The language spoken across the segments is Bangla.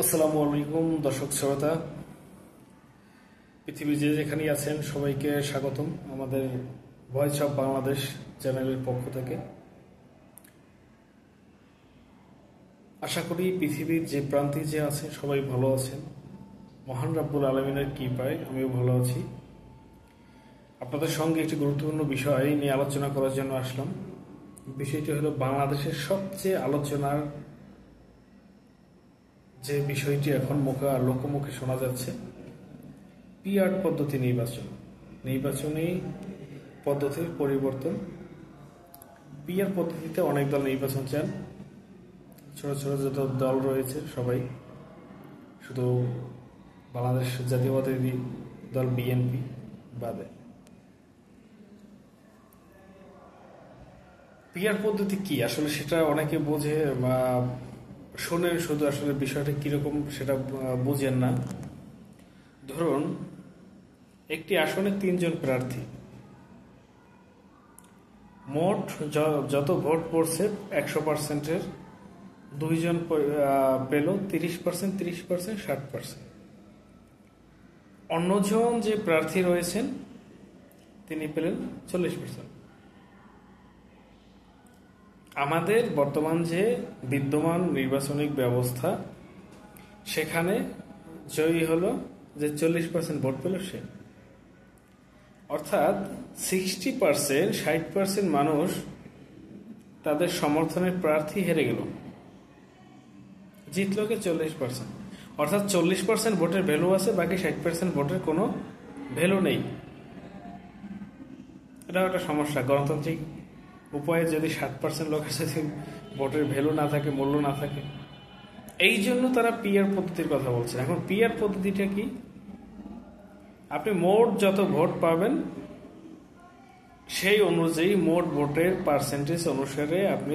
আসসালামু আলাইকুম দর্শক শ্রোতা, পৃথিবীর যে যেখানেই আছেন সবাইকে স্বাগতম আমাদের ভয়েস অফ বাংলাদেশ চ্যানেলের পক্ষ থেকে। আশা করি পৃথিবীর যে প্রান্তে যে আছেন সবাই ভালো আছেন। মহান রাব্বুল আলামিনের কৃপায় আমিও ভালো আছি। আপনাদের সঙ্গে একটি গুরুত্বপূর্ণ বিষয় নিয়ে আলোচনা করার জন্য আসলাম। বিষয়টি হলো বাংলাদেশের সবচেয়ে আলোচনার যে বিষয়টি এখন লোকমুখে শোনা যাচ্ছে, পিআর পদ্ধতি নির্বাচনী পদ্ধতির পরিবর্তন। পিআর পদ্ধতিতে অনেক দল নির্বাচন চান, ছোট ছোট যত দল রয়েছে সবাই, শুধু বাংলাদেশ জাতীয়তাবাদী দল বিএনপি বাদে। পিআর পদ্ধতি কি আসলে সেটা অনেকে বোঝে বা শোনেন, শুধু আসলে বিষয়টা কিরকম সেটা বুঝেন না। ধরুন একটি আসনে ৩ জন প্রার্থী, মোট যত ভোট পড়ছে ১০০%-এর ২ জন পেল ৩০%, ৩০%, ৬০%। অন্যজন যে প্রার্থী রয়েছেন তিনি পেলেন ৪০%। আমাদের বর্তমান যে বিদ্যমান নির্বাচনিক ব্যবস্থা, সেখানে জয়ী হলো যে ৪০% ভোট পেল সে, অর্থাৎ 60%, ৬০% মানুষ তাদের সমর্থনের প্রার্থী হেরে গেল, জিতল কে ৪০%। অর্থাৎ ৪০% ভোটের ভ্যালু আছে, বাকি ৬০% ভোটের কোনো ভ্যালু নেই। এটাও একটা সমস্যা। গণতান্ত্রিক উপায়ে যদি ৭% লোকের যদি ভোটের ভ্যালু না থাকে, মূল্য না থাকে, এই জন্য তারা পিআর পদ্ধতির কথা বলছেন। এখন পিআর পদ্ধতিটা কি? আপনি মোট যত ভোট পাবেন সেই অনুযায়ী মোট ভোটের পার্সেন্টেজ অনুসারে আপনি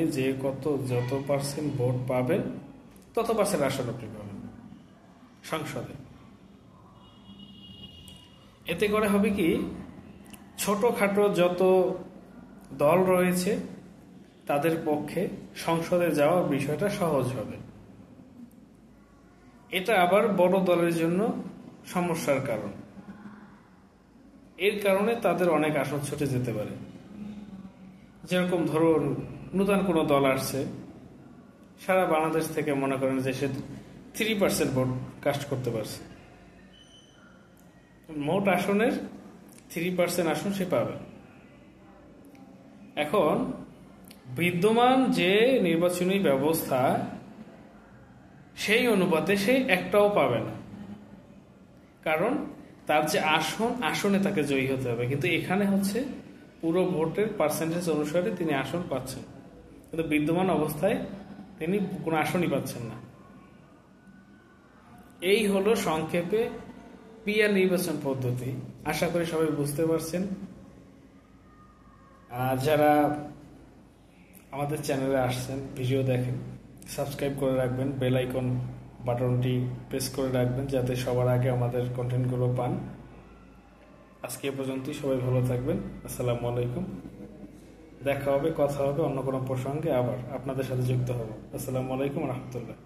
যত পার্সেন্ট ভোট পাবেন তত পার্সেন্ট আসন আপনি পাবেন সংসদে। এতে করে হবে কি, ছোটখাটো যত দল রয়েছে তাদের পক্ষে সংসদে যাওয়ার বিষয়টা সহজ হবে। এটা আবার বড় দলের জন্য সমস্যার কারণ। এর কারণে তাদের অনেক আসন ছুটে যেতে পারে। যেরকম ধরুন নতুন কোনো দল আসছে, সারা বাংলাদেশ থেকে মনে করেন যে সে 3% ভোট কাস্ট করতে পারছে, মোট আসনের 3% আসন সে পাবে। এখন বিদ্যমান যে নির্বাচনী ব্যবস্থা, সেই অনুপাতে সে একটাও পাবে না, কারণ তার যে আসনে তাকে জয়ী হতে হবে। কিন্তু এখানে হচ্ছে পুরো ভোটের পার্সেন্টেজ অনুসারে তিনি আসন পাচ্ছেন, কিন্তু বিদ্যমান অবস্থায় তিনি কোনো আসনই পাচ্ছেন না। এই হলো সংক্ষেপে পিআর নির্বাচন পদ্ধতি। আশা করি সবাই বুঝতে পারছেন। যারা আমাদের চ্যানেলে আসছেন, ভিডিও দেখেন, সাবস্ক্রাইব করে রাখবেন, বেল আইকন বাটনটি প্রেস করে রাখবেন যাতে সবার আগে আমাদের কন্টেন্টগুলো পান। আজকে এ পর্যন্তই। সবাই ভালো থাকবেন। আসসালামু আলাইকুম। দেখা হবে, কথা হবে অন্য কোনো প্রসঙ্গে, আবার আপনাদের সাথে যুক্ত হব। আসসালামু আলাইকুম রহমতুল্লাহ।